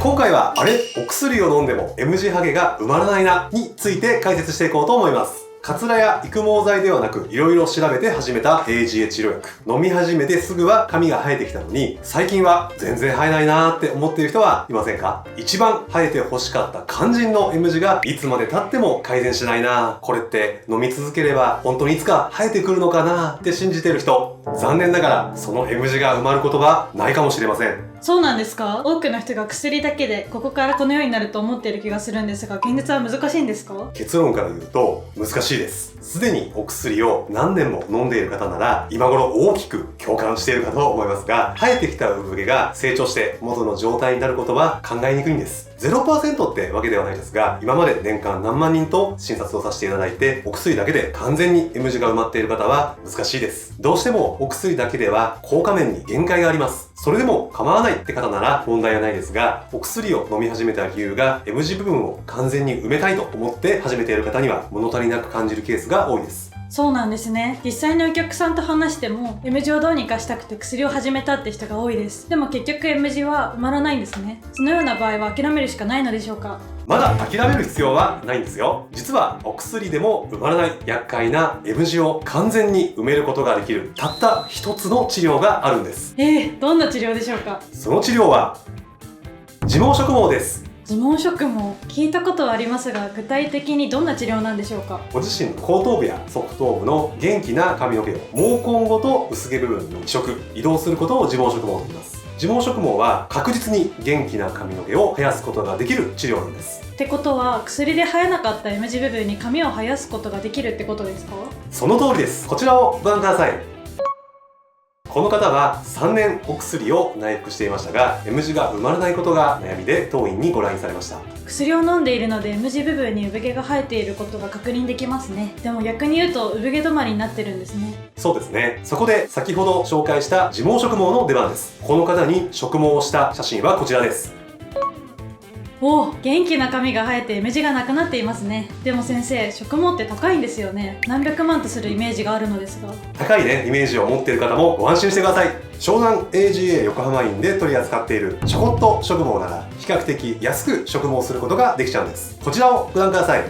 今回はお薬を飲んでも M 字ハゲが埋まらないなについて解説していこうと思います。カツラや育毛剤ではなくいろいろ調べて始めた AGA 治療薬。飲み始めてすぐは髪が生えてきたのに最近は全然生えないなーって思っている人はいませんか？一番生えて欲しかった肝心の M 字がいつまで経っても改善しないなー。これって飲み続ければ本当にいつか生えてくるのかなーって信じてる人、残念ながらその M 字が埋まることはないかもしれません。そうなんですか？多くの人が薬だけでここからこのようになると思っている気がするんですが、現実は難しいんですか？結論から言うと難しいです。すでにお薬を何年も飲んでいる方なら今頃大きく共感しているかと思いますが、生えてきた産毛が成長して元の状態になることは考えにくいんです。 0% ってわけではないですが、今まで年間何万人と診察をさせていただいてお薬だけで完全に M 字が埋まっている方は難しいです。どうしてもお薬だけでは効果面に限界があります。それでも構わないって方なら問題はないですが、お薬を飲み始めた理由が M 字部分を完全に埋めたいと思って始めている方には物足りなく感じるケースが多いです。そうなんですね。実際にお客さんと話しても M 字をどうにかしたくて薬を始めたって人が多いです。でも結局 M 字は埋まらないんですね。そのような場合は諦めるしかないのでしょうか？まだ諦める必要はないんですよ。実はお薬でも埋まらない厄介な M 字を完全に埋めることができるたった一つの治療があるんです。どんな治療でしょうか？その治療は自毛植毛です。自毛植毛、聞いたことはありますが、具体的にどんな治療なんでしょうか？ご自身の後頭部や側頭部の元気な髪の毛を毛根ごと薄毛部分に移植移動することを自毛植毛と言います。自毛植毛は確実に元気な髪の毛を生やすことができる治療なんです。ってことは薬で生えなかった M 字部分に髪を生やすことができるってことですか？その通りです。こちらをご覧ください。この方は3年お薬を内服していましたが M 字が埋まらないことが悩みで当院にご来院されました。薬を飲んでいるので M 字部分に産毛が生えていることが確認できますね。でも逆に言うと産毛止まりになってるんですね。そうですね。そこで先ほど紹介した自毛植毛の出番です。この方に植毛をした写真はこちらです。お、元気な髪が生えて M 字がなくなっていますね。でも先生、植毛って高いんですよね。何百万とするイメージがあるのですが。高いね、イメージを持っている方もご安心してください。湘南 AGA 横浜院で取り扱っているちょこっと植毛なら比較的安く植毛することができちゃうんです。こちらをご覧ください。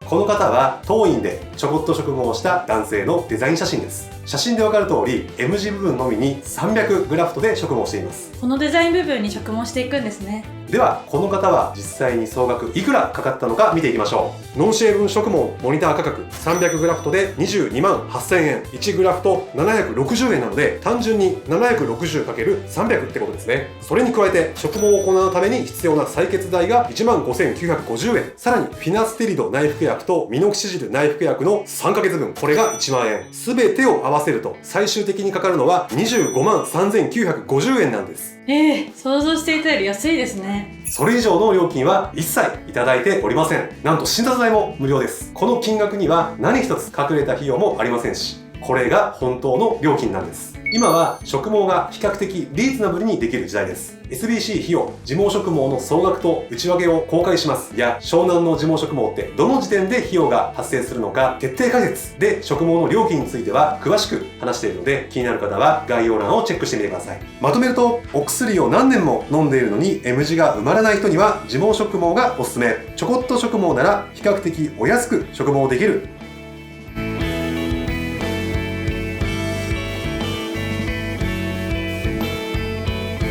この方は当院でちょこっと植毛をした男性のデザイン写真です。写真でわかる通り M 字部分のみに300グラフトで植毛しています。このデザイン部分に植毛していくんですね。ではこの方は実際に総額いくらかかったのか見ていきましょう。ノンシェーブン植毛モニター価格300グラフトで22万8000円、1グラフト760円なので単純に 760×300 ってことですね。それに加えて植毛を行うために必要な採血代が1万5950円、さらにフィナステリド内服薬とミノキシジル内服薬の3ヶ月分、これが1万円、全てを合わせると最終的にかかるのは25万3950円なんです。想像していたより安いですね。それ以上の料金は一切いただいておりません。なんと診察代も無料です。この金額には何一つ隠れた費用もありませんし、これが本当の料金なんです。今は植毛が比較的リーズナブルにできる時代です。SBC 費用、自毛植毛の総額と内訳を公開します。いや、湘南の自毛植毛ってどの時点で費用が発生するのか徹底解説で植毛の料金については詳しく話しているので、気になる方は概要欄をチェックしてみてください。まとめると、お薬を何年も飲んでいるのに M 字が埋まらない人には自毛植毛がおすすめ。ちょこっと植毛なら比較的お安く植毛できる